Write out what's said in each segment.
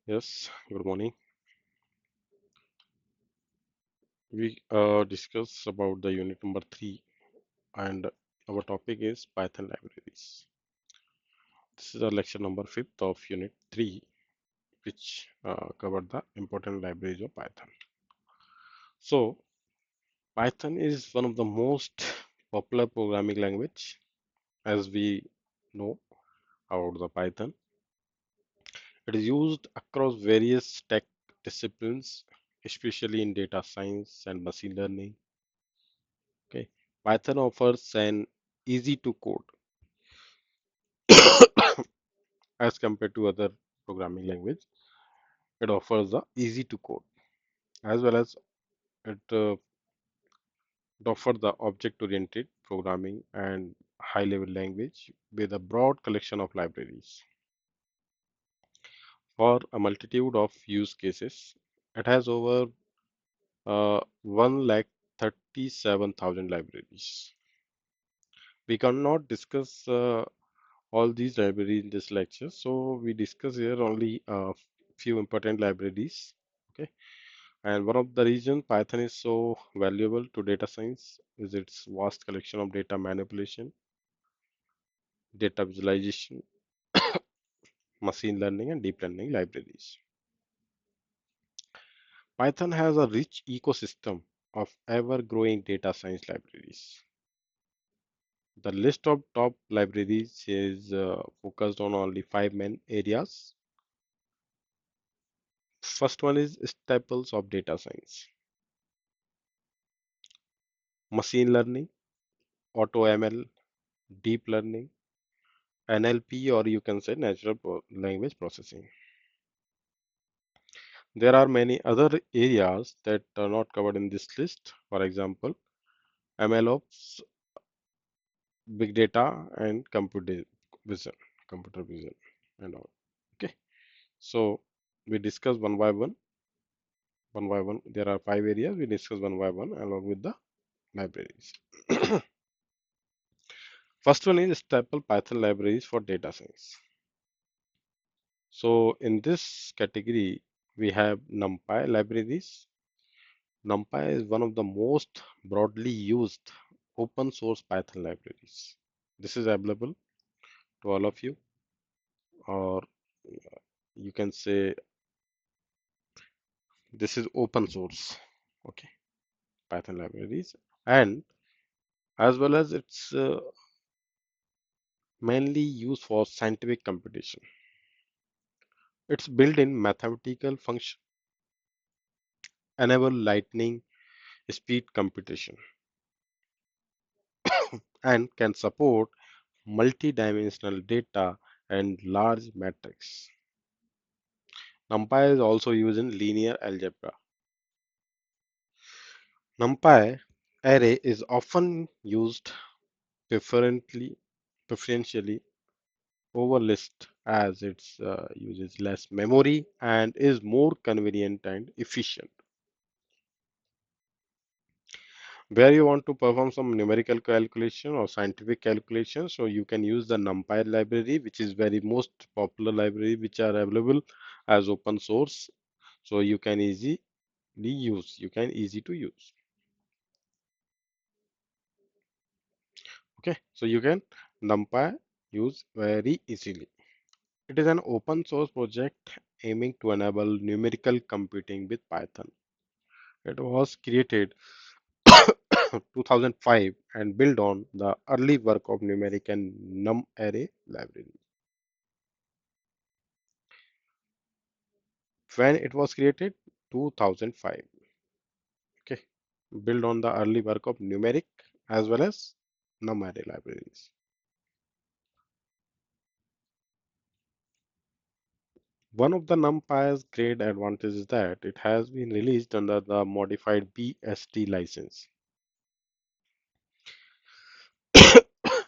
Yes, good morning. We discuss about the unit number 3 and our topic is Python libraries. This is our lecture number 5th of unit 3 which covered the important libraries of Python. So Python is one of the most popular programming language as we know about the Python. It is used across various tech disciplines, especially in data science and machine learning. Okay. Python offers an easy to code as compared to other programming language. It offers the easy to code as well as it offers the object oriented programming and high level language with a broad collection of libraries for a multitude of use cases. It has over 1 lakh 37,000 libraries. We cannot discuss all these libraries in this lecture, so we discuss here only a few important libraries. Okay. And one of the reasons Python is so valuable to data science is its vast collection of data manipulation, data visualization, machine learning, and deep learning libraries. Python has a rich ecosystem of ever-growing data science libraries. The list of top libraries is focused on only five main areas. First one is staples of data science, machine learning, auto ML, deep learning, NLP, or you can say natural language processing. There are many other areas that are not covered in this list. For example, MLOps, big data, and vision, computer vision, and all. Okay, so we discuss one by one. One by one, there are five areas. We discuss one by one along with the libraries. First one is staple Python libraries for data science. So in this category, we have NumPy libraries. NumPy is one of the most broadly used open source Python libraries. This is available to all of you, or you can say this is open source. Okay, Python libraries, and as well as it's mainly used for scientific computation. It's built in mathematical function, enable lightning speed computation, and can support multi-dimensional data and large matrix. NumPy is also used in linear algebra. NumPy array is often used preferentially, preferentially over list as it uses less memory and is more convenient and efficient. Where you want to perform some numerical calculation or scientific calculation, so you can use the NumPy library, which is very most popular library which are available as open source. So you can easy to use. Okay, so you can NumPy use very easily. It is an open source project aiming to enable numerical computing with Python. It was created 2005 and built on the early work of numeric and NumArray library. When it was created? 2005. Okay, built on the early work of numeric as well as NumArray libraries. One of the NumPy's great advantages is that it has been released under the modified BSD license.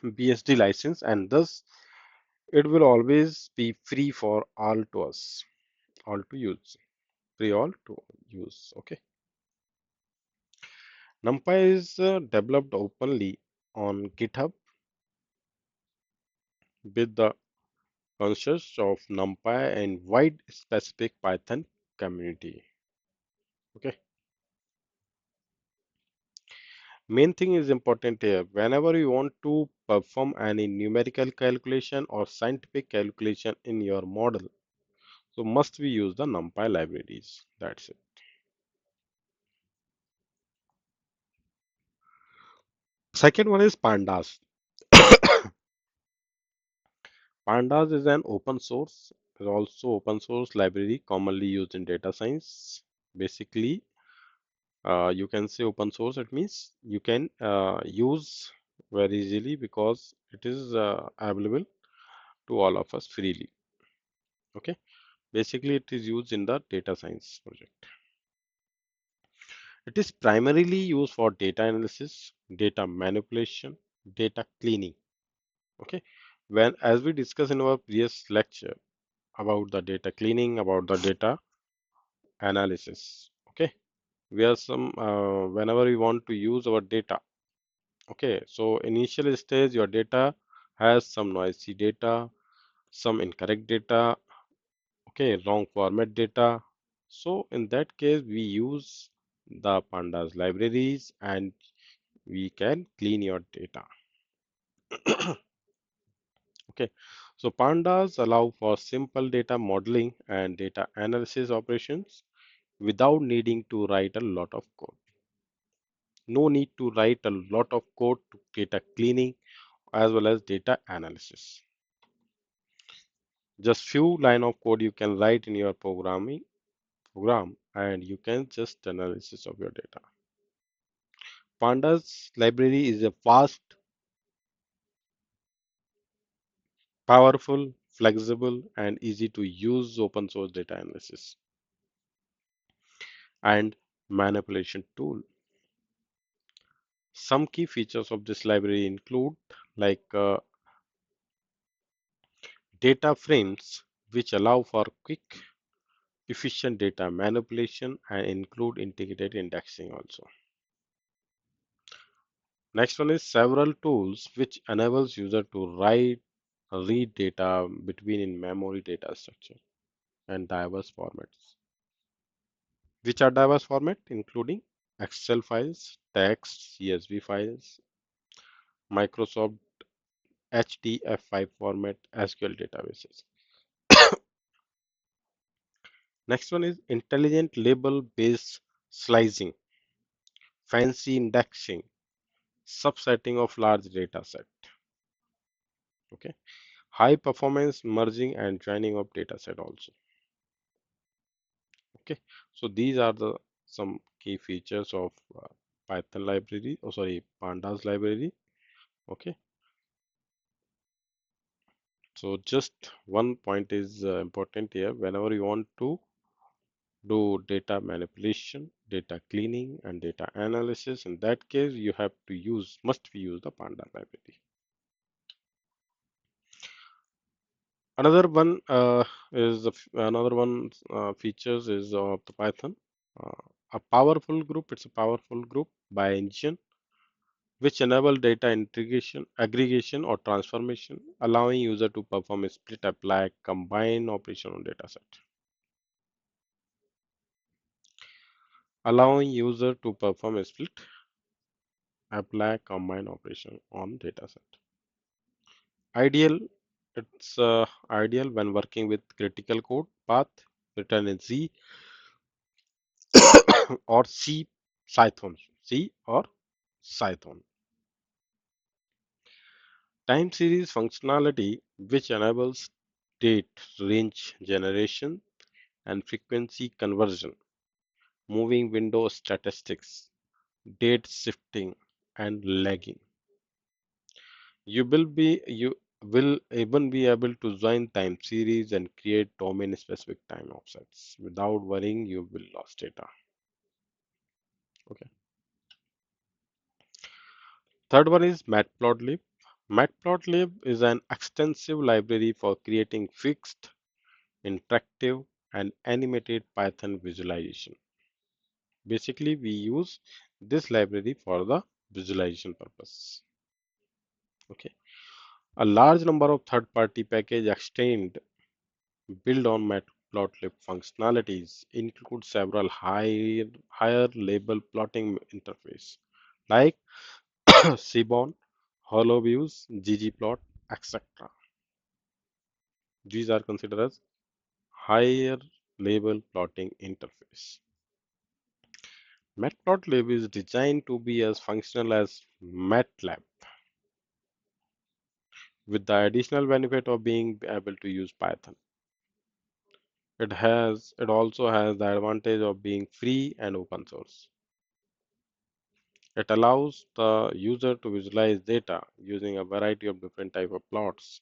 BSD license, and thus it will always be free for all to us, all to use, free all to use. Okay. NumPy is developed openly on GitHub with the consists of NumPy and wide specific Python community. Okay. Main thing is important here. Whenever you want to perform any numerical calculation or scientific calculation in your model, so must we use the NumPy libraries. That's it. Second one is Pandas. Pandas is an open source, is also open source library commonly used in data science. Basically, you can say open source. It means you can use very easily because it is available to all of us freely. Okay. Basically, it is used in the data science project. It is primarily used for data analysis, data manipulation, data cleaning. Okay. When, as we discussed in our previous lecture about the data cleaning, about the data analysis. Okay. We are some whenever we want to use our data. Okay. So initial stage, your data has some noisy data, some incorrect data, okay, wrong format data. So in that case, we use the pandas libraries and we can clean your data. Okay, so pandas allow for simple data modeling and data analysis operations without needing to write a lot of code. No need to write a lot of code to data cleaning as well as data analysis. Just few line of code you can write in your program and you can just analysis of your data. Pandas library is a fast, powerful, flexible, and easy to use open source data analysis and manipulation tool. Some key features of this library include like data frames, which allow for quick, efficient data manipulation and include integrated indexing also. Next one is several tools which enables user to write, read data between in memory data structure and diverse formats. Which are diverse format including Excel files, text, CSV files, Microsoft HDF5 format, SQL databases. Next one is intelligent label based slicing, fancy indexing, subsetting of large data set. Okay, high performance merging and joining of data set also. Okay, so these are the some key features of Python library, oh sorry, Pandas library. Okay, so just one point is important here. Whenever you want to do data manipulation, data cleaning, and data analysis, in that case, you have to use, must we use the Pandas library. Another one is another one features is of the Python. Uh, a powerful group. It's a powerful group by engine which enable data integration, aggregation, or transformation, allowing user to perform a split, apply, combine operation on dataset. Allowing user to perform a split, apply, combine operation on dataset. Ideal, it's ideal when working with critical code path written in C or C Python, C or Python. Time series functionality, which enables date range generation and frequency conversion, moving window statistics, date shifting, and lagging. You will even be able to join time series and create domain specific time offsets without worrying you will lost data. Okay. Third one is Matplotlib. Matplotlib is an extensive library for creating fixed, interactive, and animated Python visualization. Basically, we use this library for the visualization purpose. Okay. A large number of third-party package extend built on Matplotlib functionalities include several higher level plotting interface like Seaborn, HoloViews, ggplot, etc. These are considered as higher level plotting interface. Matplotlib is designed to be as functional as MATLAB with the additional benefit of being able to use Python. It also has the advantage of being free and open source. It allows the user to visualize data using a variety of different type of plots,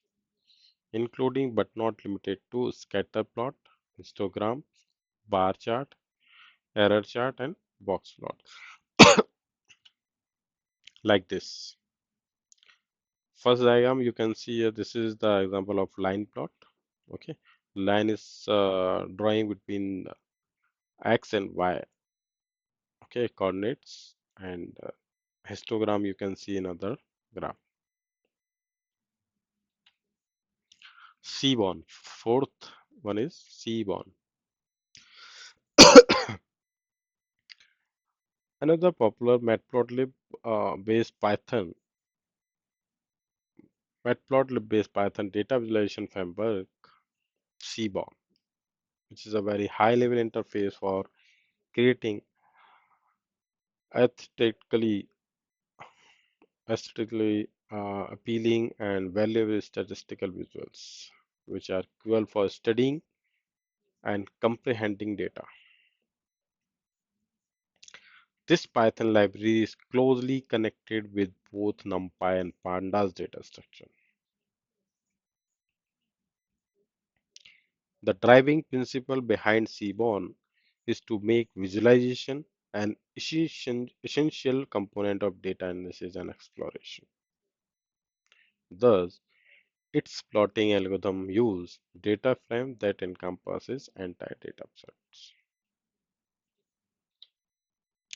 including but not limited to scatter plot, histogram, bar chart, error chart, and box plot. Like this. First diagram you can see here, this is the example of line plot. Okay, line is drawing between x and y. Okay, coordinates, and histogram you can see another graph. Seaborn, fourth one is Seaborn. Another popular Matplotlib based Python Matplotlib based Python data visualization framework Seaborn, which is a very high level interface for creating aesthetically appealing and valuable statistical visuals, which are crucial for studying and comprehending data. This Python library is closely connected with both NumPy and Pandas data structure. The driving principle behind Seaborn is to make visualization an essential component of data analysis and exploration. Thus, its plotting algorithm use data frame that encompasses entire data sets.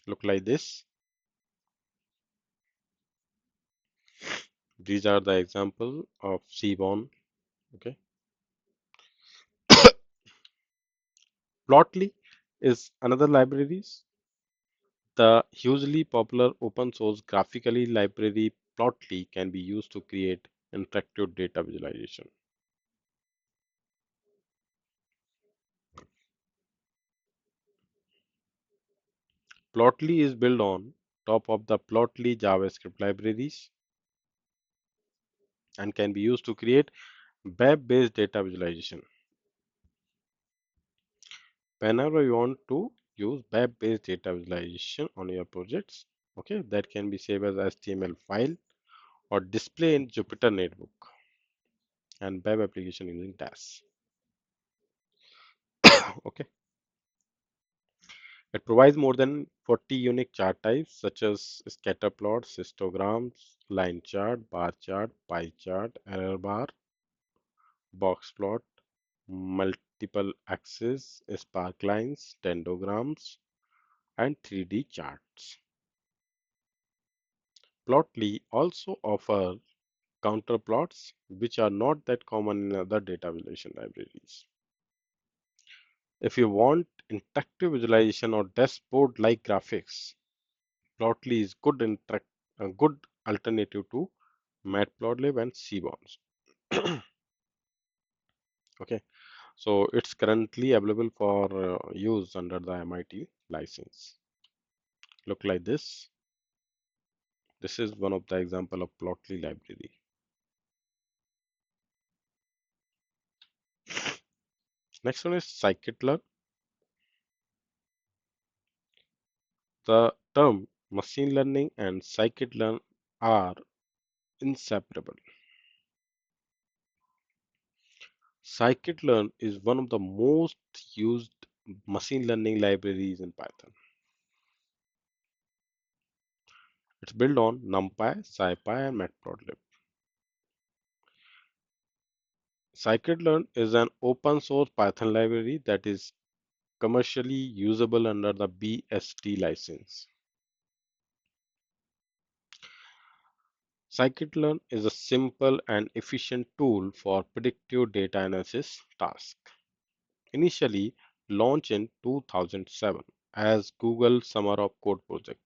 Look like this. These are the example of Seaborn. Okay. Plotly is another libraries. The hugely popular open source graphically library Plotly can be used to create interactive data visualization. Plotly is built on top of the Plotly JavaScript libraries and can be used to create web-based data visualization. Whenever you want to use web-based data visualization on your projects, okay, that can be saved as HTML file or display in Jupyter Notebook and web application using DAS. Okay, it provides more than 40 unique chart types such as scatter plots, histograms, line chart, bar chart, pie chart, error bar, box plot, multiple axes, spark lines, dendrograms, and 3D charts. Plotly also offers counterplots, which are not that common in other data visualization libraries. If you want interactive visualization or dashboard-like graphics, Plotly is a good alternative to Matplotlib and Seaborns. Okay, so it's currently available for use under the MIT license. Look like this. This is one of the example of Plotly library. Next one is Scikit-Learn. The term machine learning and Scikit-Learn are inseparable. Scikit-Learn is one of the most used machine learning libraries in Python. It's built on NumPy, SciPy, and Matplotlib. Scikit-Learn is an open source Python library that is commercially usable under the BSD license. Scikit-Learn is a simple and efficient tool for predictive data analysis tasks. Initially launched in 2007 as Google Summer of Code project.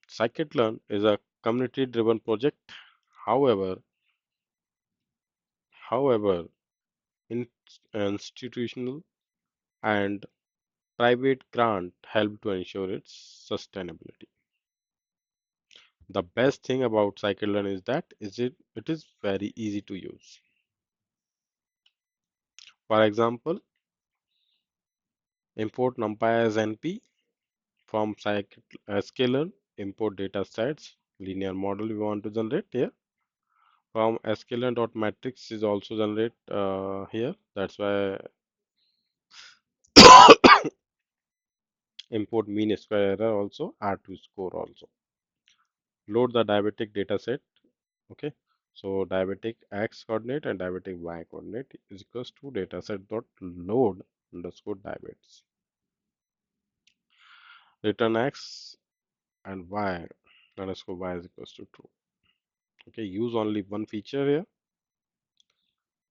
Scikit-Learn is a community-driven project. However, however, in- institutional and private grant help to ensure its sustainability. The best thing about Scikit-Learn is that it is very easy to use. For example, import NumPy as NP from Scikit-Learn, import data sets, linear model we want to generate here. From sklearn.matrix is also generate here. That's why import mean square error also, R2 score also. Load the diabetic data set. Okay. So diabetic x coordinate and diabetic y coordinate is equals to dataset dot load underscore diabetes. Return x and y underscore y is equals to true. Okay. Use only one feature here.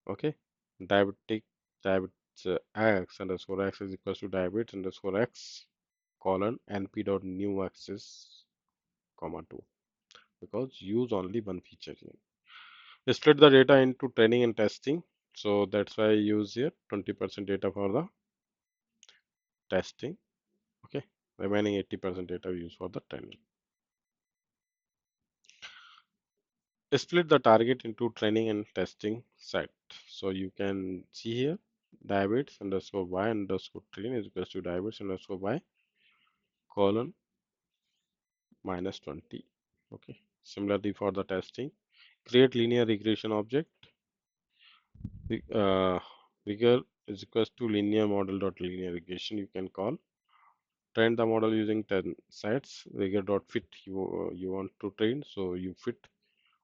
Okay. Diabetic diabetes x underscore x is equals to diabetes underscore x colon np dot new axis comma 2 because use only one feature here. Split the data into training and testing. So that's why I use here 20% data for the testing. Okay. Remaining 80% data we use for the training. Split the target into training and testing set. So you can see here diabetes underscore y underscore train is equals to diabetes underscore y colon minus 20. Okay. Similarly for the testing, create linear regression object. Uh, Rigor is equals to linear model dot linear regression you can call. Train the model using 10 sets. Rigor dot fit you want to train, so you fit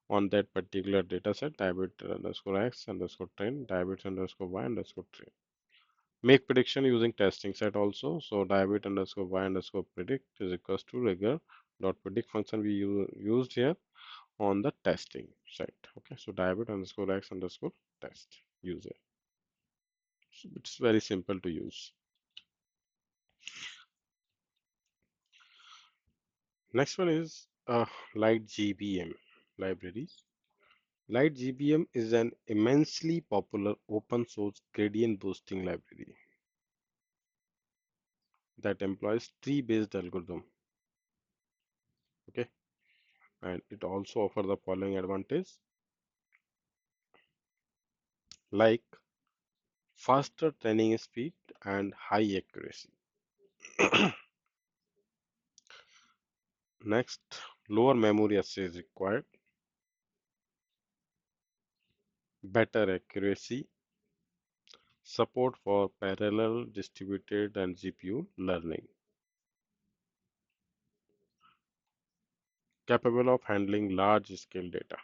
on that particular data set. Diabetes underscore x underscore train, diabetes underscore y underscore train. Make prediction using testing set also. So diabetes underscore y underscore predict is equals to rigor dot predict function we used here on the testing set. Okay, so diabetes underscore x underscore test user. So it's very simple to use. Next one is light GBM libraries. Light GBM is an immensely popular open source gradient boosting library that employs tree-based algorithm. Okay, and it also offers the following advantage like faster training speed and high accuracy. Next, lower memory access required, better accuracy, support for parallel, distributed, and GPU learning, capable of handling large scale data.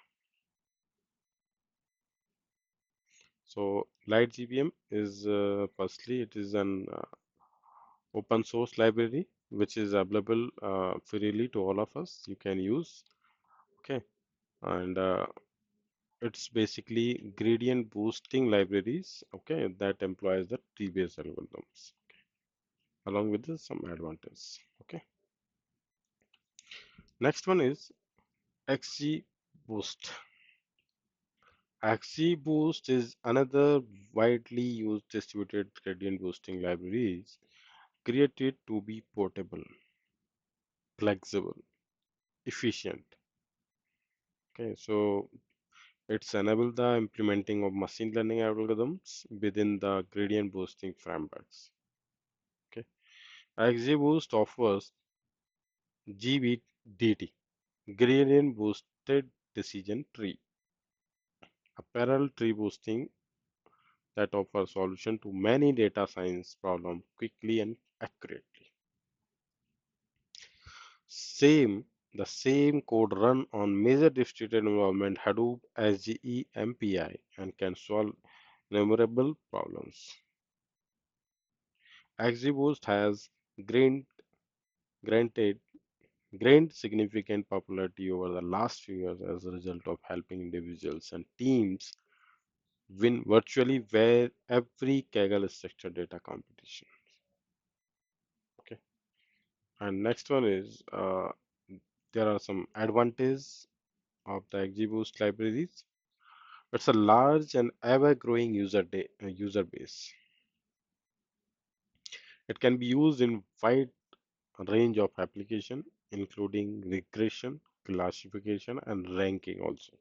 So, Light GBM is firstly it is an open source library which is available freely to all of us. You can use. Okay, and it's basically gradient boosting libraries. Okay, that employs the tree-based algorithms along with some advantages. Okay, next one is XGBoost. XGBoost is another widely used distributed gradient boosting libraries created to be portable, flexible, efficient. Okay, so it's enable the implementing of machine learning algorithms within the gradient boosting frameworks. Okay, XGBoost offers GBDT, gradient boosted decision tree, a parallel tree boosting that offers solution to many data science problems quickly and accurately. Same, the same code run on major distributed environment Hadoop, SGE, MPI and can solve numerable problems. XGBoost has grant, granted gained significant popularity over the last few years as a result of helping individuals and teams win virtually where every Kaggle structured data competition. Okay, and next one is there are some advantages of the XGBoost libraries. It's a large and ever-growing user base. It can be used in wide range of application, including regression, classification, and ranking also.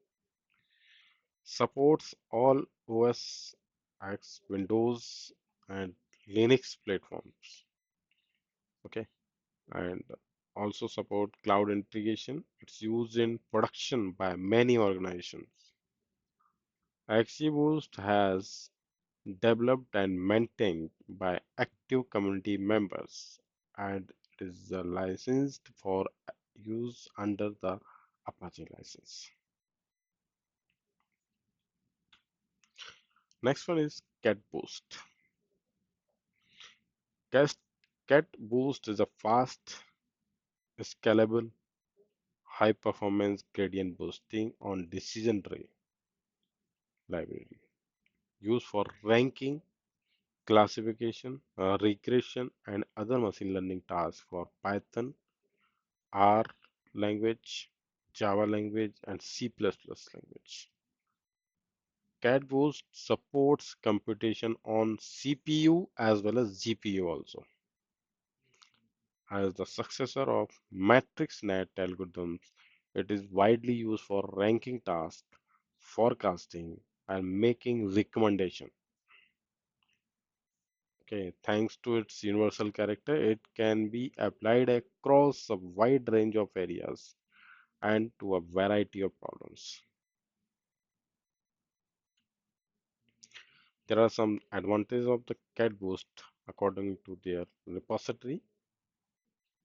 Supports all OS X, Windows, and Linux platforms. Okay, and also support cloud integration. It's used in production by many organizations. XGBoost has developed and maintained by active community members, and it is licensed for use under the Apache license. Next one is CatBoost. Cat, CatBoost is a fast, scalable, high performance gradient boosting on decision tree library used for ranking, classification, regression, and other machine learning tasks for Python, R language, Java language, and C++ language. CatBoost supports computation on CPU as well as GPU also. As the successor of matrix-net algorithms, it is widely used for ranking tasks, forecasting, and making recommendation. Okay, thanks to its universal character, it can be applied across a wide range of areas and to a variety of problems. There are some advantages of the CatBoost according to their repository.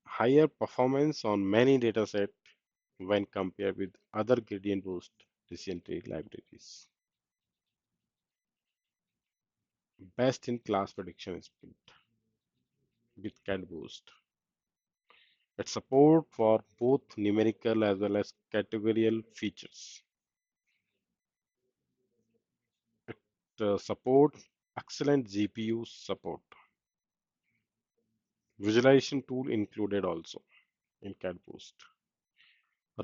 Higher performance on many datasets when compared with other gradient boost decision tree libraries. Best in class prediction speed with CatBoost. It support for both numerical as well as categorical features. It support excellent GPU support. Visualization tool included also in CatBoost.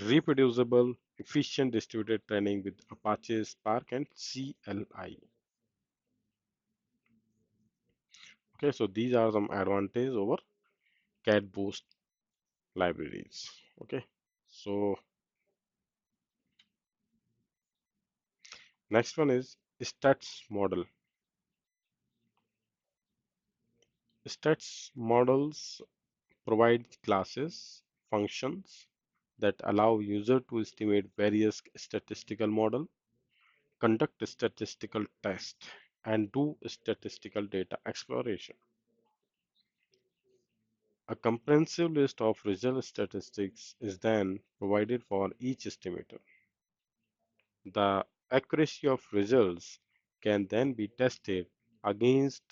Reproducible, efficient distributed training with Apache Spark and CLI. Okay, so these are some advantages over CatBoost libraries. Okay, so next one is stats model. Stats models provide classes, functions that allow user to estimate various statistical model, conduct statistical tests, and do statistical data exploration. A comprehensive list of result statistics is then provided for each estimator. The accuracy of results can then be tested against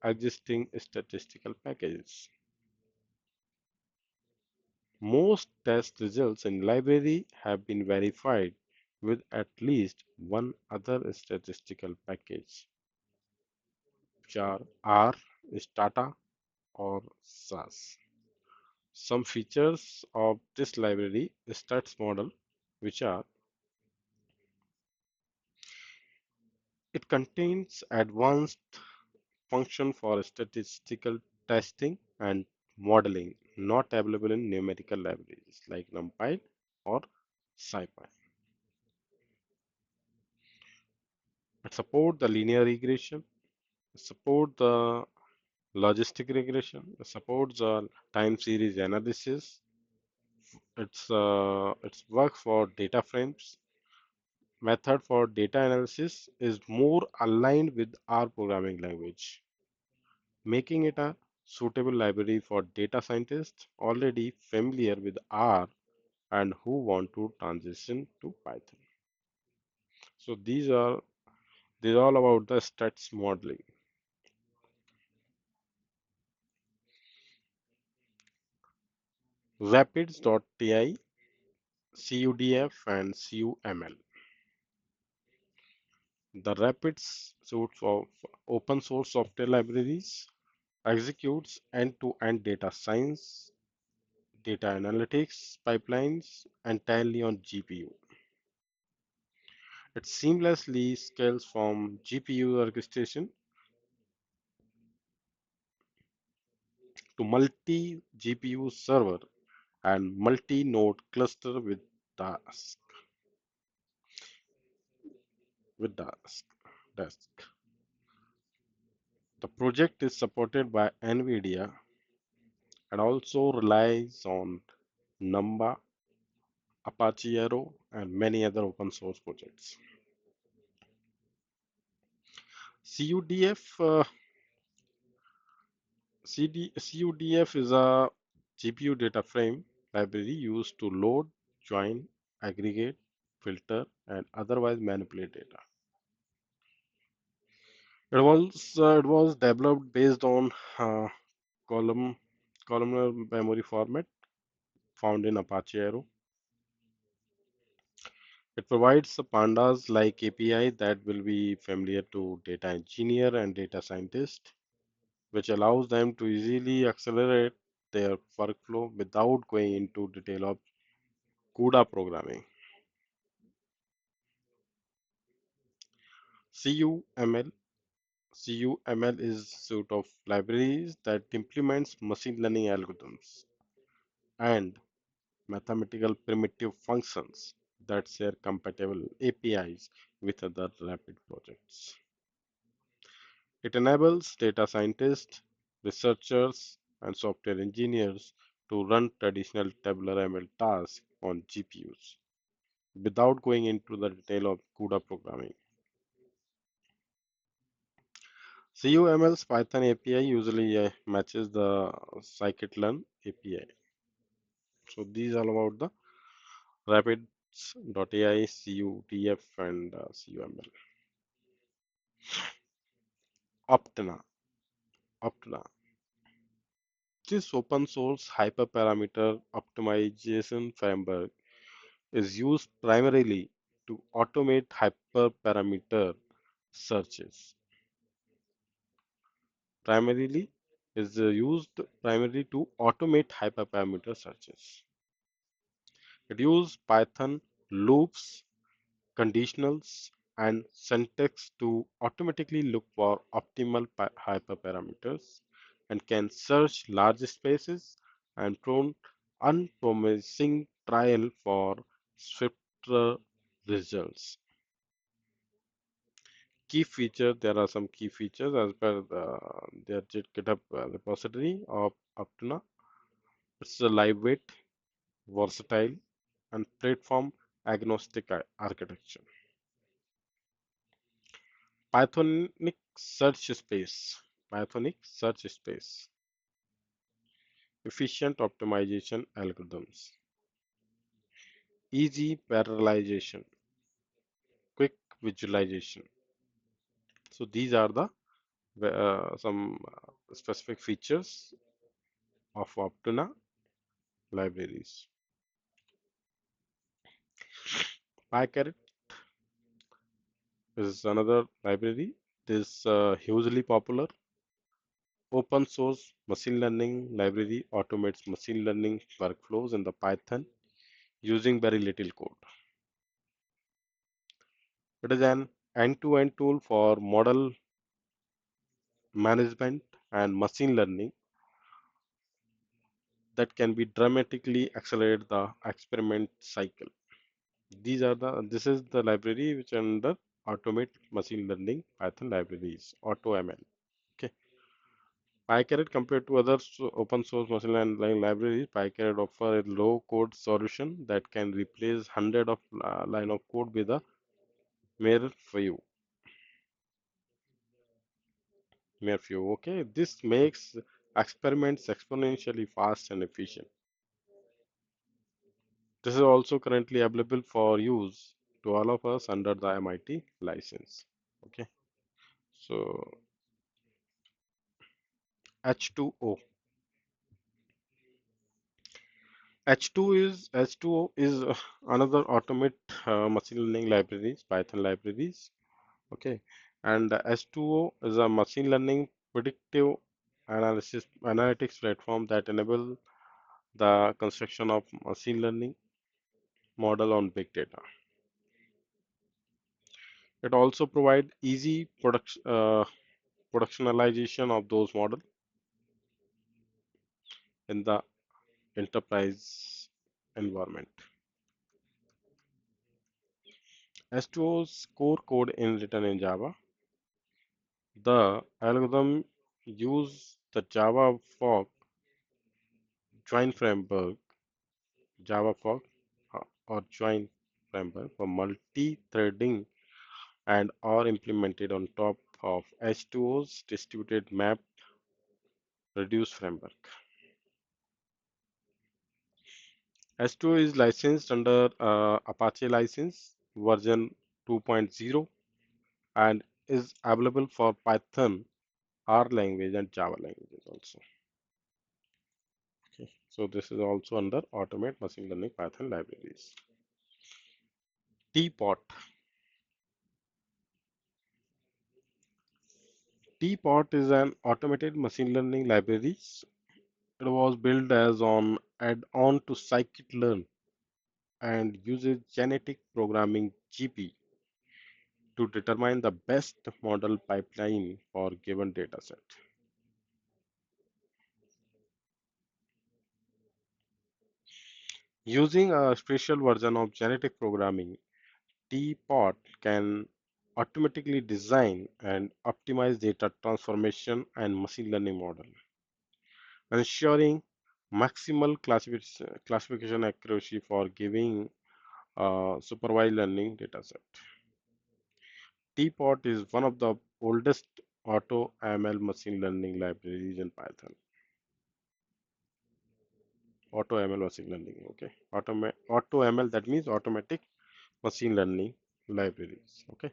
existing statistical packages. Most test results in library have been verified with at least one other statistical package, which are R, Stata, or SAS. Some features of this library stats model, which are it contains advanced function for statistical testing and modeling not available in numerical libraries like NumPy or SciPy. It supports the linear regression, support the logistic regression, supports the time series analysis. Its work for data frames. Method for data analysis is more aligned with R programming language, making it a suitable library for data scientists already familiar with R and who want to transition to Python. So these are all about the stats modeling. Rapids.ti, CUDF, and CUML. The Rapids suite of open source software libraries executes end-to-end data science, data analytics pipelines entirely on GPU. It seamlessly scales from GPU orchestration to multi-GPU server and multi-node cluster task, with task. The project is supported by NVIDIA and also relies on NumPy, Apache Arrow, and many other open source projects. CUDF CUDF is a GPU data frame library used to load, join, aggregate, filter, and otherwise manipulate data. It was developed based on uh, column columnar memory format found in Apache Arrow. It provides a Pandas like API that will be familiar to data engineer and data scientist, which allows them to easily accelerate their workflow without going into detail of CUDA programming. CUML CUML is a suite of libraries that implements machine learning algorithms and mathematical primitive functions that share compatible APIs with other rapid projects. It enables data scientists, researchers, and software engineers to run traditional tabular ML tasks on GPUs without going into the detail of CUDA programming. CUML's Python API usually matches the Scikit-Learn API. So these are about the Rapids.ai, CUDF, and CUML. Optana. Optana. This open source hyperparameter optimization framework is used primarily to automate hyperparameter searches. Primarily is used primarily to automate hyperparameter searches. It uses Python loops, conditionals, and syntax to automatically look for optimal hyperparameters and can search large spaces and prone unpromising trial for swifter results. Key feature, there are some key features as per their GitHub repository of Aptuna. It's a lightweight, versatile, and platform agnostic architecture. Pythonic search space. Pythonic search space. Efficient optimization algorithms. Easy parallelization. Quick visualization. So these are the some specific features of Optuna libraries. PyCaret is another library. This hugely popular open source machine learning library automates machine learning workflows in the Python using very little code. It is an end-to-end tool for model management and machine learning that can be dramatically accelerate the experiment cycle. This is the library which under automate machine learning Python libraries, AutoML. Okay. PyCaret compared to other open source machine learning libraries, PyCaret offer a low code solution that can replace hundred of line of code with a mere few. Mere few. Okay. This makes experiments exponentially fast and efficient. This is also currently available for use to all of us under the MIT license. Okay. So H2O. H2O is another automate machine learning libraries, Python libraries. Okay, and H2O is a machine learning predictive analytics platform that enable the construction of machine learning model on big data. It also provide easy productionalization of those models in the enterprise environment. H2O's core code is written in Java. The algorithm use the Java fork join framework, Java fork or join framework for multi-threading and are implemented on top of H2O's distributed map reduce framework. H2O is licensed under Apache license version 2.0 and is available for Python, R language and Java languages also. Okay. So this is also under Automate Machine Learning Python libraries. Teapot. Teapot is an automated machine learning library. It was built as an add-on to Scikit-Learn and uses genetic programming GP to determine the best model pipeline for given dataset. Using a special version of genetic programming, Teapot can automatically design and optimize data transformation and machine learning model, ensuring maximal classification accuracy for giving supervised learning dataset. Teapot is one of the oldest auto ML machine learning libraries in Python. Auto ML machine learning, okay. Auto ML, that means automatic machine learning libraries, okay.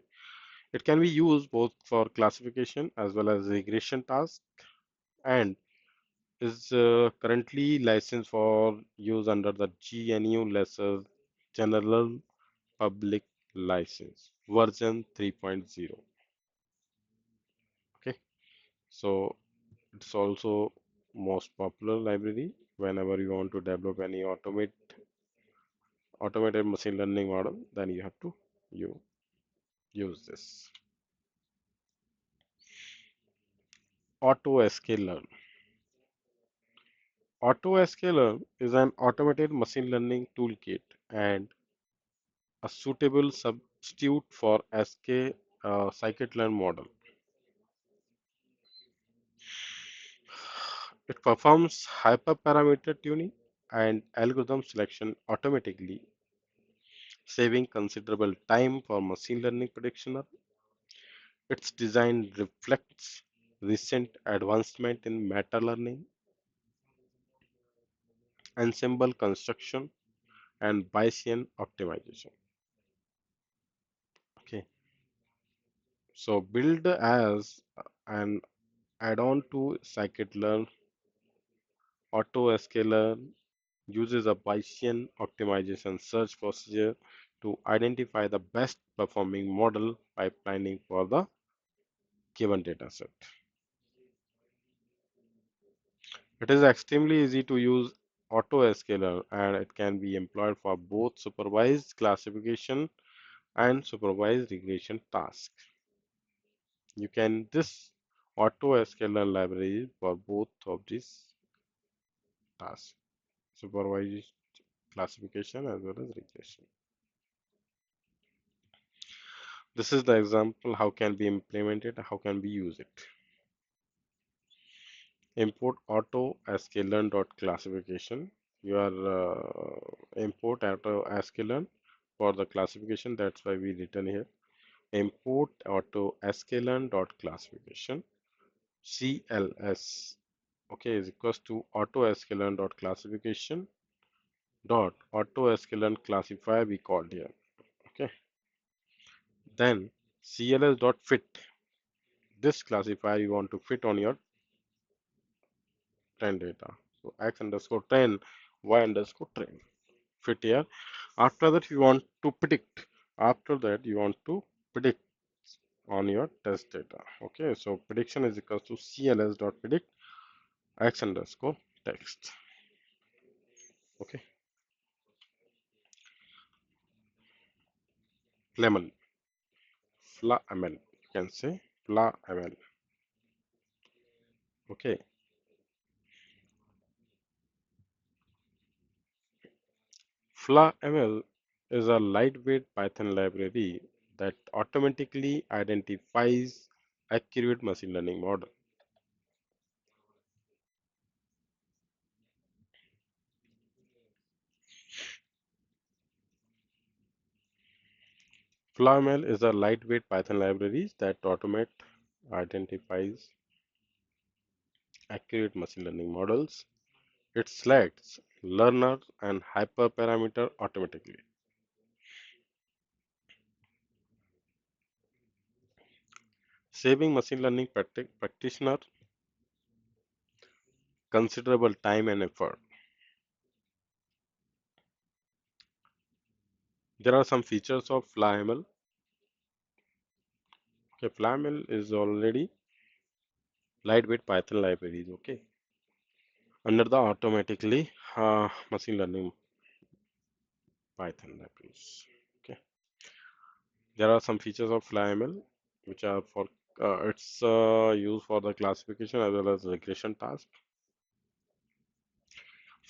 It can be used both for classification as well as regression tasks and is currently licensed for use under the GNU Lesser General Public License version 3.0. Okay, so it's also most popular library whenever you want to develop any automated machine learning model, then you have to you use this. Auto-Scale-Learn. Auto-Scale-Learn is an automated machine learning toolkit and a suitable substitute for Scikit-Learn model. It performs hyperparameter tuning and algorithm selection automatically, saving considerable time for machine learning prediction. Its design reflects recent advancement in meta learning, ensemble construction, and Bayesian optimization. Okay, so build as an add-on to Scikit-Learn, Auto-Scaler uses a Bayesian optimization search procedure to identify the best performing model pipelining for the given dataset. It is extremely easy to use AutoScaler and it can be employed for both supervised classification and supervised regression tasks. You can this AutoScaler library for both of these tasks, supervised classification as well as regression. This is the example how can be implemented, how can we use it. Import auto sklearn dot classification. Your import auto sklearn for the classification. That's why we written here. Import auto sklearn dot classification. CLS. Okay, is equals to auto sklearn dot classification dot auto sklearn classifier we called here. Okay, then CLS dot fit. This classifier you want to fit on your train data. So x underscore train y underscore train. Fit here. After that, you want to predict. After that, you want to predict on your test data. Okay, so prediction is equals to cls dot predict x underscore text. Okay, flaml, flaml. You can say flaml. Okay, flaml is a lightweight Python library that automatically identifies accurate machine learning model. FlowML is a lightweight Python library that identifies accurate machine learning models. It selects learner and hyperparameter automatically. Saving machine learning practitioner considerable time and effort. There are some features of FlyML. Okay, FlyML is already lightweight Python libraries. Okay, under the automatically machine learning Python libraries. Okay, there are some features of FlyML which are for it's used for the classification as well as regression task.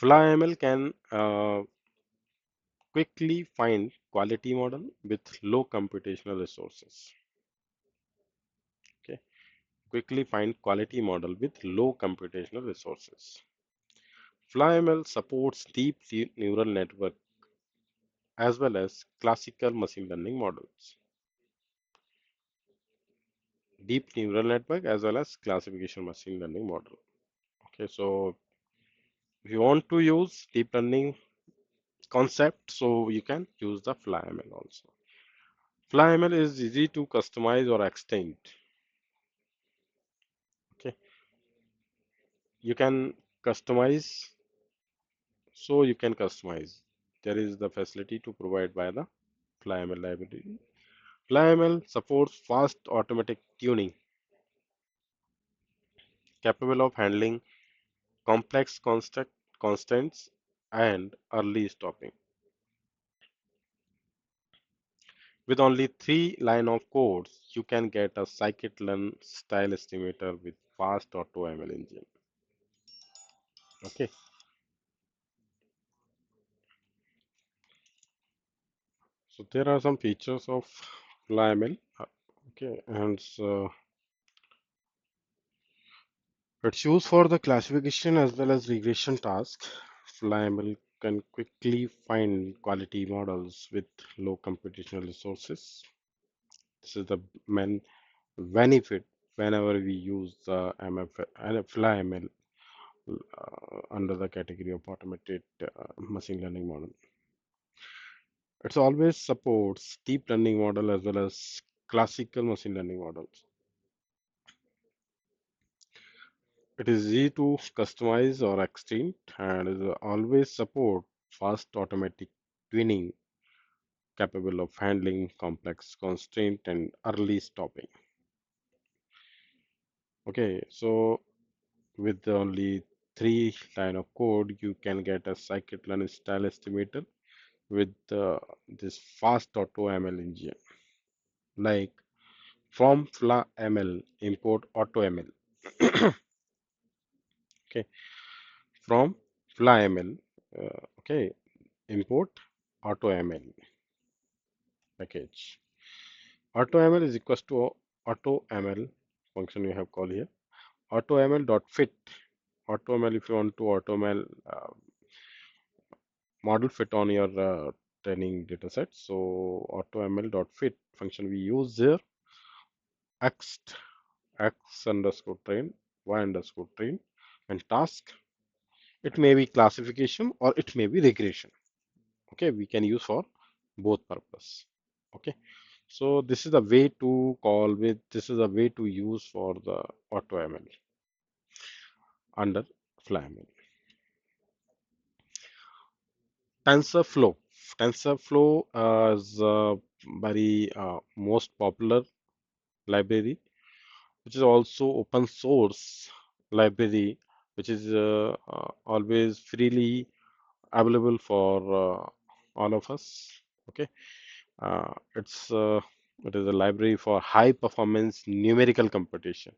FlyML can quickly find quality model with low computational resources. Okay, quickly find quality model with low computational resources. FlyML supports deep neural network as well as classical machine learning models. Deep neural network as well as classification machine learning model. Okay, so if you want to use deep learning concept, so you can use the FlyML also. FlyML is easy to customize or extend. Okay, you can customize, so you can customize. There is the facility to provide by the FlyML library. FlyML supports fast automatic tuning, capable of handling complex constants and early stopping. With only 3 lines of code, you can get a Scikit-Learn style estimator with fast auto ML engine. Okay, so there are some features of FlyML. Okay, and so it's used for the classification as well as regression task. FlyML can quickly find quality models with low computational resources. This is the main benefit whenever we use the FlyML under the category of automated machine learning model. It always supports deep learning model as well as classical machine learning models. It is easy to customize or extend and is always support fast automatic tuning capable of handling complex constraint and early stopping. Okay, so with only 3 lines of code, you can get a scikit-learn style estimator with this fast auto ML engine. Like from fla ML import auto ML. Okay, from fla ML. Okay, import auto ML package. Auto ML is equals to auto ML function you have called here. Auto ML dot fit. Auto ML if you want to auto ML model fit on your training data set. So auto dot fit function we use here x x underscore train, y underscore train, and task. It may be classification or it may be regression. Okay, we can use for both purpose. Okay, so this is the way to call with this is a way to use for the auto ML under FlyML. TensorFlow. TensorFlow is a very most popular library, which is also open source library, which is always freely available for all of us. Okay, it's it is a library for high performance numerical computation.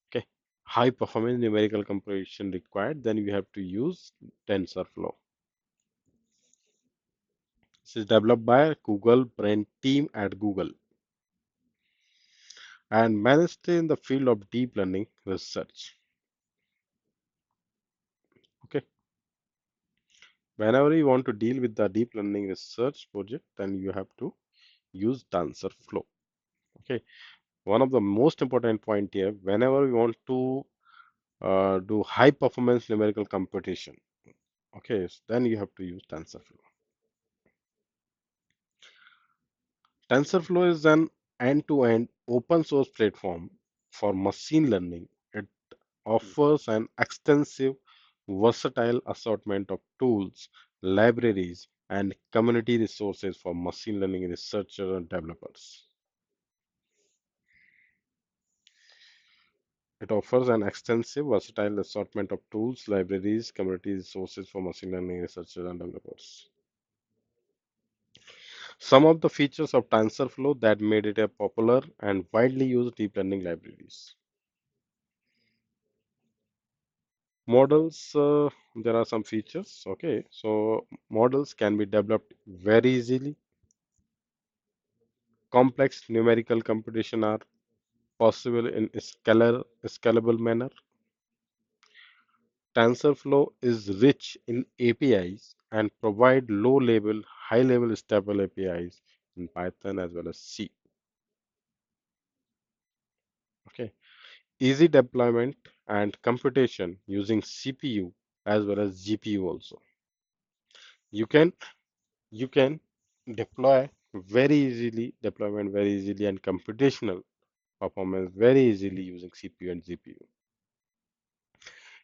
Okay, high performance numerical computation required, then you have to use TensorFlow. This is developed by Google Brain team at Google and managed in the field of deep learning research. Okay, whenever you want to deal with the deep learning research project, then you have to use TensorFlow. Okay, one of the most important point here, whenever we want to do high performance numerical computation, okay, so then you have to use TensorFlow. TensorFlow is an end-to-end open source platform for machine learning. It offers an extensive, versatile assortment of tools, libraries, and community resources for machine learning researchers and developers. It offers an extensive, versatile assortment of tools, libraries, community resources for machine learning researchers and developers. Some of the features of TensorFlow that made it a popular and widely used deep learning libraries. Models, there are some features. Okay, so models can be developed very easily. Complex numerical computation are possible in scalable manner. TensorFlow is rich in APIs and provide low-level, high-level stable APIs in Python as well as C. Okay, easy deployment and computation using CPU as well as GPU also. You can you can deploy deployment very easily and computational performance very easily using CPU and GPU.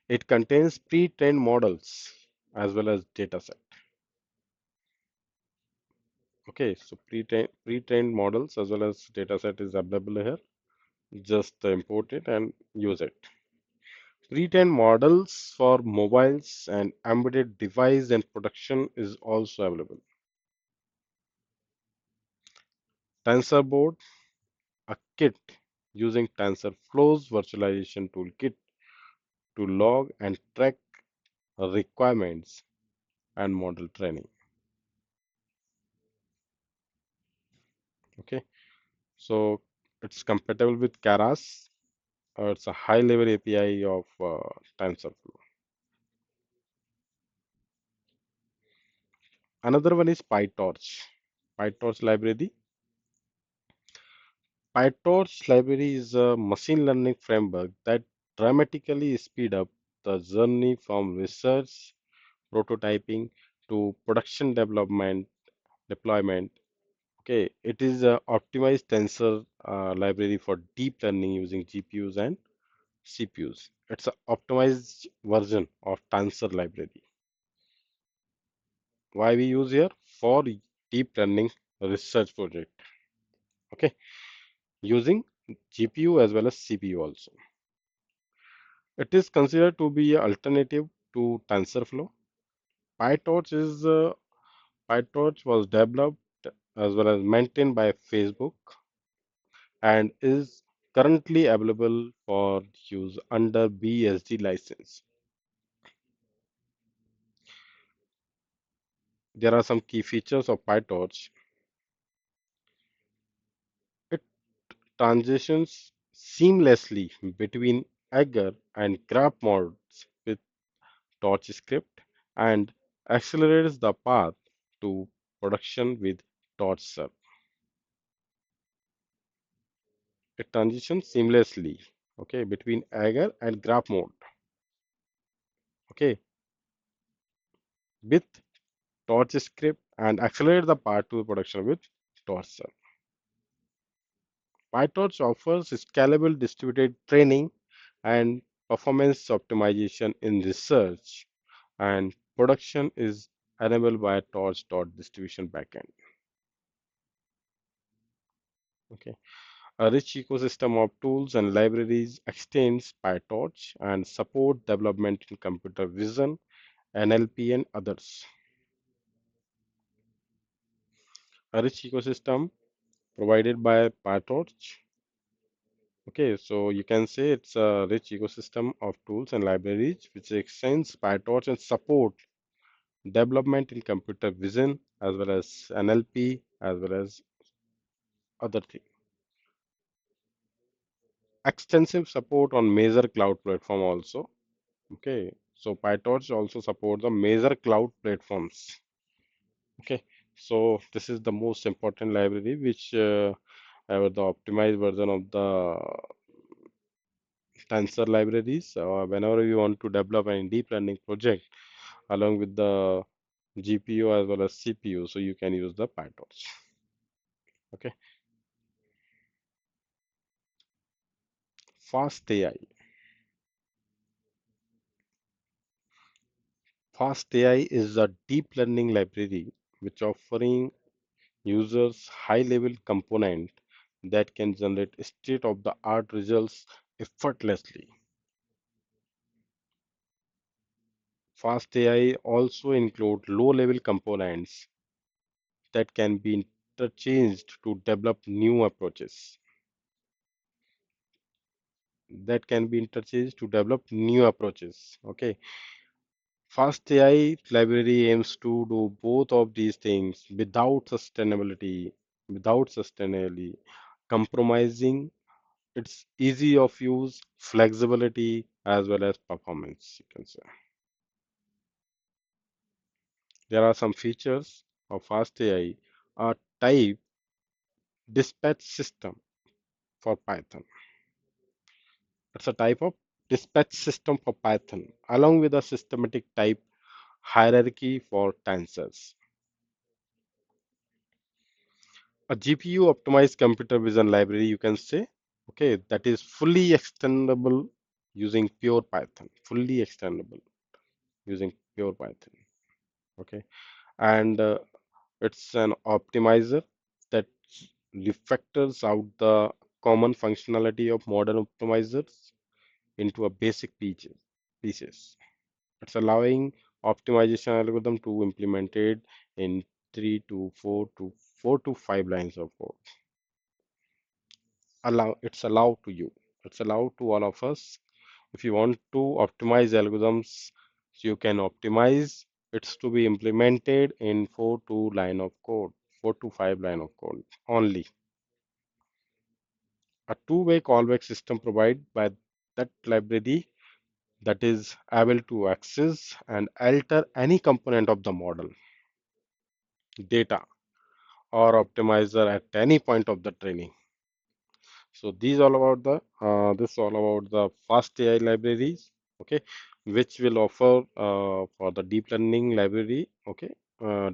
It contains pre-trained models as well as dataset. Okay, so pre-trained models as well as dataset is available here. Just import it and use it. Pre-trained models for mobiles and embedded device and production is also available. TensorBoard, a kit using TensorFlow's virtualization toolkit to log and track requirements and model training. Okay, so it's compatible with Keras. It's a high-level API of TensorFlow. Another one is PyTorch. PyTorch library. PyTorch library is a machine learning framework that dramatically speed up the journey from research, prototyping to production development deployment. Okay, it is a optimized tensor library for deep learning using GPUs and CPUs. It's an optimized version of tensor library. Why we use here? For deep learning research project. Okay, using GPU as well as CPU also. It is considered to be an alternative to TensorFlow. PyTorch is PyTorch was developed as well as maintained by Facebook and is currently available for use under BSD license. There are some key features of PyTorch. It transitions seamlessly between Agar and graph modes with Torch script and accelerates the path to production with Torch serve. It transitions seamlessly, okay, between Agar and graph mode, okay, with Torch script and accelerate the path to production with Torch serve. PyTorch offers scalable distributed training and performance optimization in research, and production is enabled by torch.distribution backend. Okay. A rich ecosystem of tools and libraries extends PyTorch and support development in computer vision, NLP, and others. A rich ecosystem provided by PyTorch. Okay, so you can say it's a rich ecosystem of tools and libraries which extends PyTorch and support development in computer vision as well as NLP as well as other things. Extensive support on major cloud platform also. Okay, so PyTorch also supports the major cloud platforms. Okay, so this is the most important library which have the optimized version of the tensor libraries. Whenever you want to develop a deep learning project along with the GPU as well as CPU, so you can use the PyTorch. Okay, fast AI. Fast AI is a deep learning library which offering users high-level component that can generate state-of-the-art results effortlessly. Fast AI also include low-level components that can be interchanged to develop new approaches. That can be interchanged to develop new approaches. Okay. Fast AI library aims to do both of these things without sustainability, compromising its easy of use, flexibility, as well as performance, you can say. There are some features of fast AI. A type dispatch system for Python. It's a type of dispatch system for Python, along with a systematic type hierarchy for tensors. A GPU optimized computer vision library, you can say, okay, that is fully extendable using pure Python, fully extendable using pure Python. Okay, and it's an optimizer that refactors out the common functionality of modern optimizers into a basic pieces. It's allowing optimization algorithm to implement it in 4 to 5 lines of code. It's allowed to you. It's allowed to all of us. If you want to optimize algorithms, so you can optimize. It's to be implemented in 4 to 5 line of code only. A two-way callback system provided by that library that is able to access and alter any component of the model, data, or optimizer at any point of the training. So these all about the this all about the fast AI libraries, okay, which will offer for the deep learning library, okay,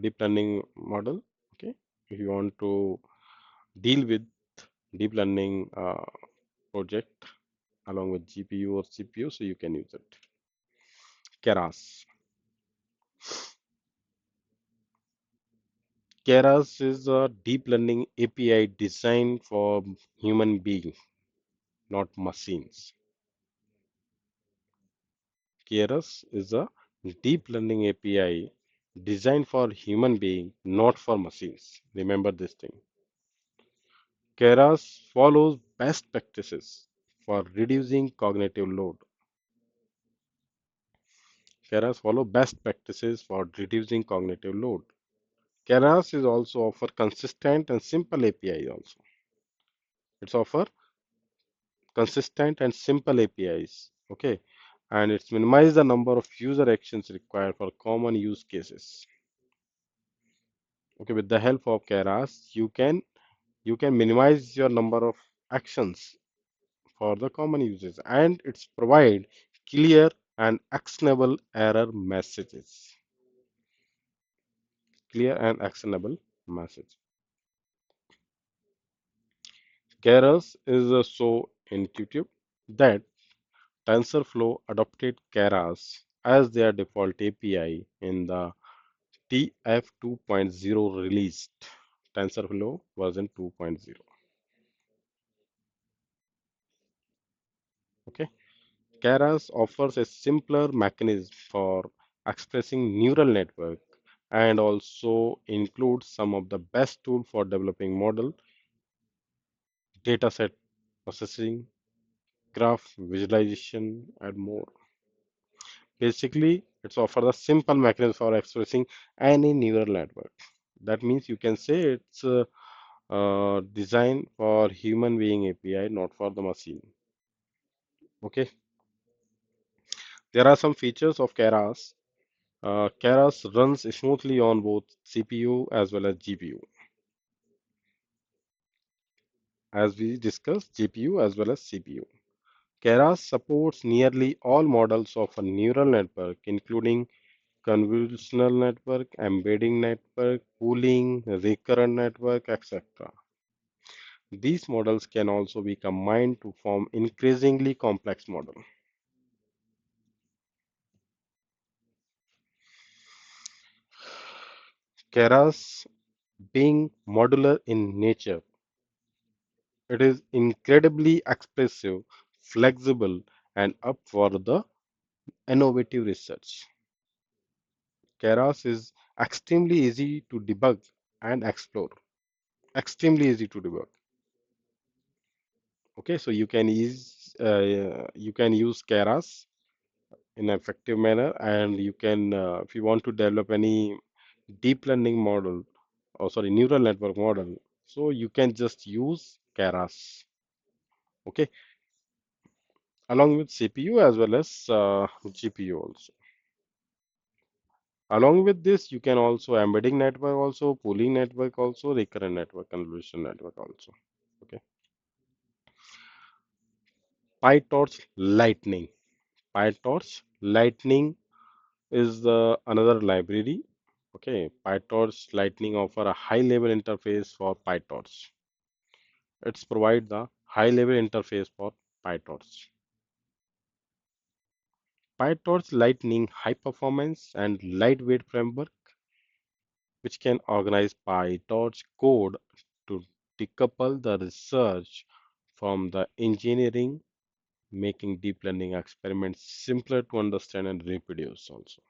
deep learning model, okay. If you want to deal with deep learning project along with GPU or CPU, so you can use it. Keras. Keras is a deep learning API designed for human beings, not machines. Keras is a deep learning API designed for human being, not for machines. Remember this thing. Keras follows best practices for reducing cognitive load. Keras follow best practices for reducing cognitive load. Keras is also offer consistent and simple API also. It's offer consistent and simple APIs. Okay. And it's minimize the number of user actions required for common use cases. Okay, with the help of Keras, you can minimize your number of actions for the common uses, and it's provide clear and actionable error messages. Clear and actionable message. Keras is so intuitive that TensorFlow adopted Keras as their default API in the TF 2.0 released TensorFlow version 2.0. Okay. Keras offers a simpler mechanism for expressing neural network and also includes some of the best tool for developing model, dataset processing, graph visualization, and more. Basically, it's offer a simple mechanism for expressing any neural network. That means you can say it's designed for human being API, not for the machine. Okay, there are some features of Keras. Keras runs smoothly on both CPU as well as GPU. As we discussed, GPU as well as CPU. Keras supports nearly all models of a neural network, including convolutional network, embedding network, pooling, recurrent network, etc. These models can also be combined to form increasingly complex models. Keras, being modular in nature, it is incredibly expressive, flexible, and up for the innovative research. Keras is extremely easy to debug and explore. Extremely easy to debug. Okay, so you can use Keras in an effective manner, and you can if you want to develop any deep learning model, or sorry, neural network model, so you can just use Keras. Okay, along with CPU as well as GPU also. Along with this, you can also embedding network also, pooling network also, recurrent network, convolution network also. Okay, PyTorch Lightning. PyTorch Lightning is the another library. Okay, PyTorch Lightning offer a high-level interface for PyTorch. It's provide the high-level interface for PyTorch. PyTorch Lightning high performance and lightweight framework which can organize PyTorch code to decouple the research from the engineering, making deep learning experiments simpler to understand and reproduce also.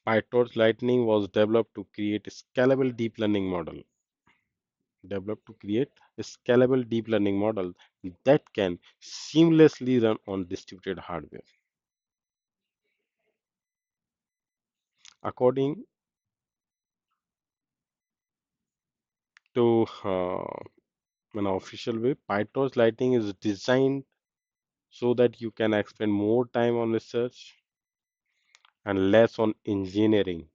PyTorch Lightning was developed to create a scalable deep learning model. Developed to create a scalable deep learning model that can seamlessly run on distributed hardware. According to an official way, PyTorch Lightning is designed so that you can spend more time on research and less on engineering.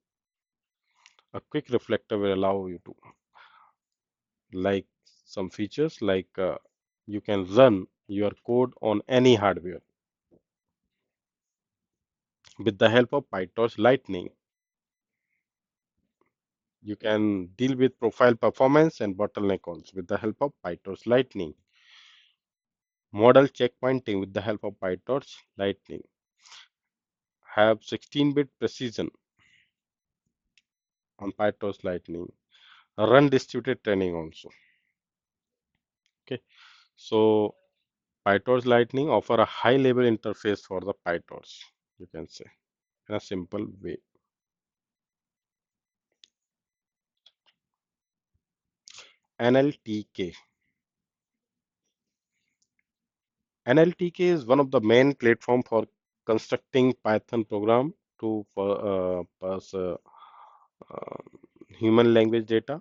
A quick reflector will allow you to like some features like you can run your code on any hardware with the help of PyTorch Lightning. You can deal with profile performance and bottleneck also with the help of PyTorch Lightning. Model checkpointing with the help of PyTorch Lightning. Have 16-bit precision on PyTorch Lightning. Run distributed training also. Okay, so PyTorch Lightning offer a high-level interface for the PyTorch. You can say in a simple way. NLTK. NLTK is one of the main platform for constructing Python program to pass uh, human language data,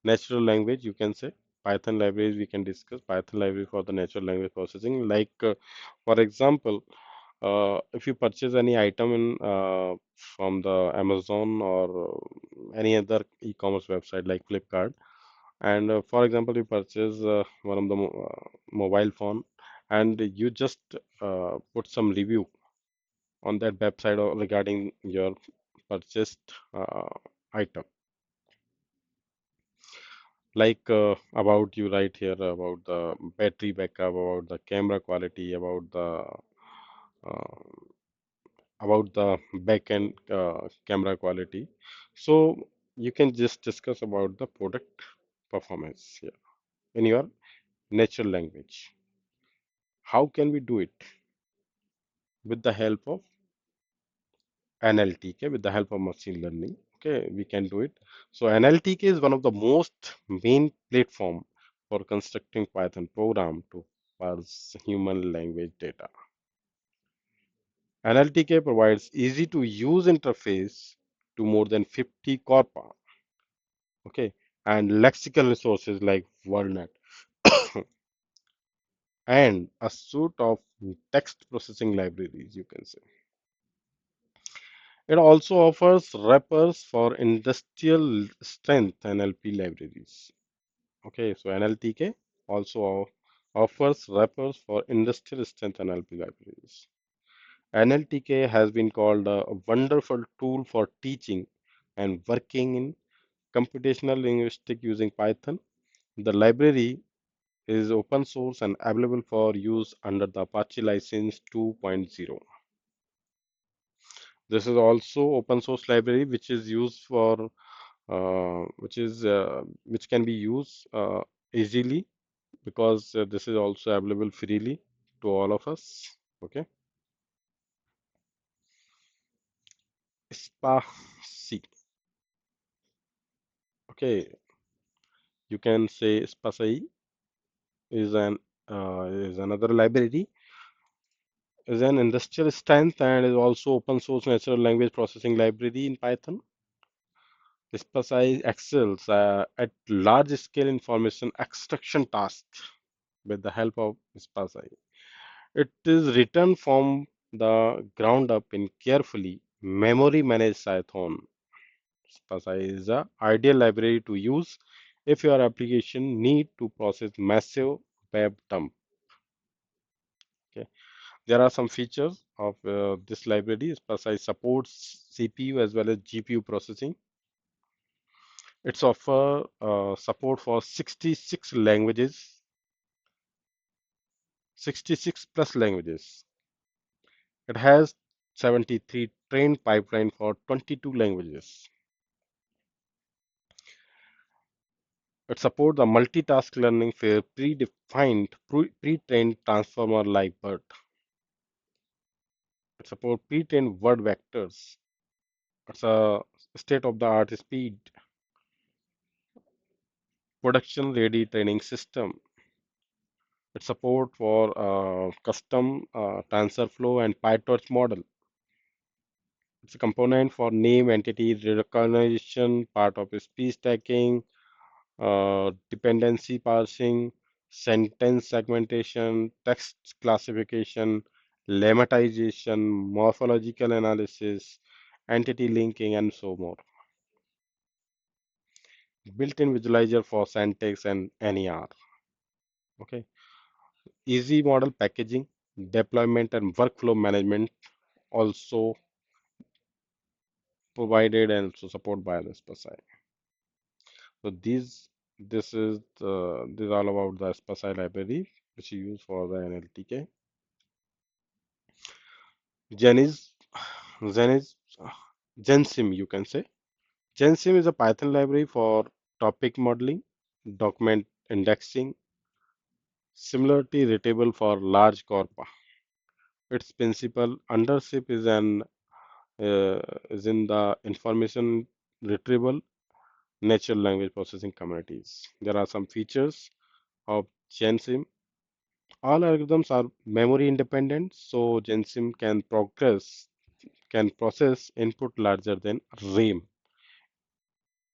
natural language. You can say Python libraries. We can discuss Python library for the natural language processing. Like for example, if you purchase any item from the Amazon or any other e-commerce website like Flipkart, and for example, you purchase one of the mobile phone, and you just put some review on that website or regarding your purchased item, like about you write here about the battery backup, about the camera quality, about the about the backend camera quality. So you can just discuss about the product performance here in your natural language. How can we do it? With the help of NLTK, with the help of machine learning. Okay, we can do it. So NLTK is one of the most main platform for constructing Python program to parse human language data. NLTK provides easy to use interface to more than 50 corpora, okay, and lexical resources like WordNet and a suite of text processing libraries, you can say. It also offers wrappers for industrial strength NLP libraries. Okay, so NLTK also offers wrappers for industrial strength NLP libraries. NLTK has been called a wonderful tool for teaching and working in computational linguistics using Python. The library is open source and available for use under the Apache license 2.0. This is also open source library which is used for which can be used easily because this is also available freely to all of us. Okay, SPACY. Okay, you can say SPACY is another library, is an industrial strength and is also open source natural language processing library in Python. SPACY excels at large scale information extraction tasks with the help of SPACY. It is written from the ground up in carefully memory managed Python. SPACY is the ideal library to use if your application need to process massive web dump. Okay. There are some features of this library. SPACY supports CPU as well as GPU processing. It's offer support for 66 languages, 66 plus languages. It has 73 trained pipeline for 22 languages. It supports the multitask learning for predefined, pre-trained transformer like BERT. It supports pre-trained word vectors. It's a state-of-the-art speed production-ready training system. It support for custom TensorFlow and PyTorch model. It's a component for name entity recognition, part of speech stacking, dependency parsing, sentence segmentation, text classification, lemmatization, morphological analysis, entity linking, and so more. Built-in visualizer for syntax and NER. Okay. Easy model packaging, deployment, and workflow management also provided and also supported by the SPACY. So this is all about the SPACY library which you use for the NLTK. Gen is Zen is GenSim, you can say. GenSim is a Python library for topic modeling, document indexing, similarity retrieval for large corpora. Its principal ownership uh, is in the information retrieval natural language processing communities. There are some features of GenSim. All algorithms are memory independent, so GenSim can process input larger than RAM.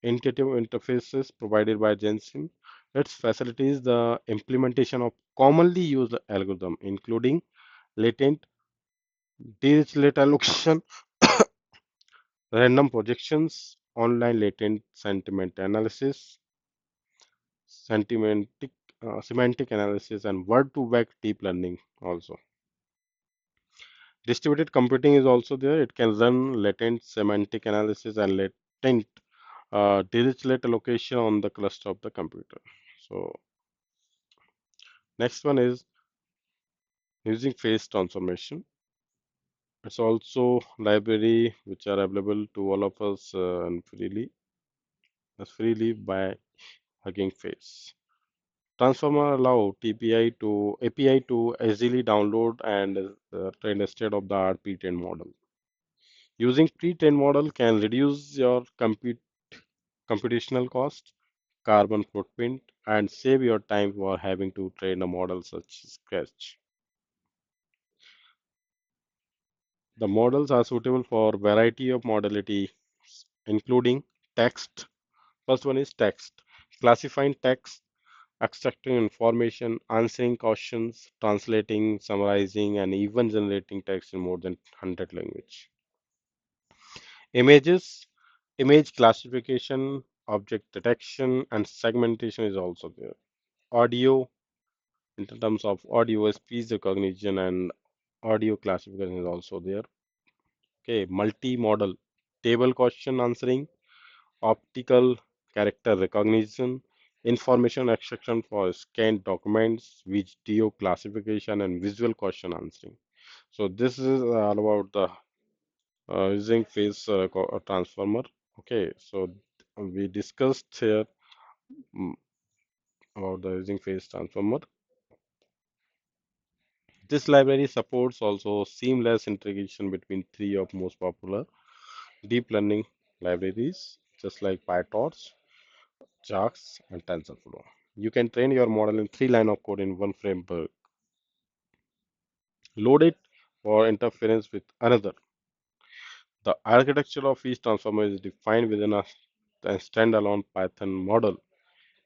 Intuitive interfaces provided by GenSim. It facilitates the implementation of commonly used algorithm, including latent Dirichlet allocation, random projections, online latent sentiment analysis, semantic, semantic analysis, and word-to-vec deep learning also. Distributed computing is also there. It can run latent semantic analysis and latent Dirichlet allocation on the cluster of the computer. So next one is using phase transformation. It's also library which are available to all of us and freely by Hugging Face. Transformer allow API to easily download and train a state-of-the-art pre-trained model. Using pre-trained model can reduce your computational cost, carbon footprint, and save your time for having to train a model such as scratch. The models are suitable for variety of modality, including text. First one is text. Classifying text, extracting information, answering questions, translating, summarizing, and even generating text in more than 100 languages. Images, image classification, object detection, and segmentation is also there. Audio, in terms of audio, speech recognition and audio classification is also there. Okay, multi-modal, table question answering, optical character recognition, information extraction for scanned documents, video classification, and visual question answering. So this is all about the using phase transformer. Okay, so we discussed here mm, about the using phase transformer. This library supports also seamless integration between three of most popular deep learning libraries, just like PyTorch, JAX, and TensorFlow. You can train your model in 3 lines of code in one framework, load it for interference with another. The architecture of each transformer is defined within a standalone Python model,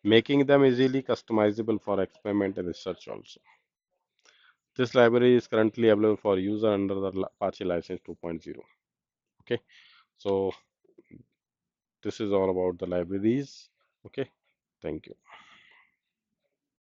making them easily customizable for experiment and research also. This library is currently available for user under the Apache license 2.0. Okay, so this is all about the libraries. Okay, thank you.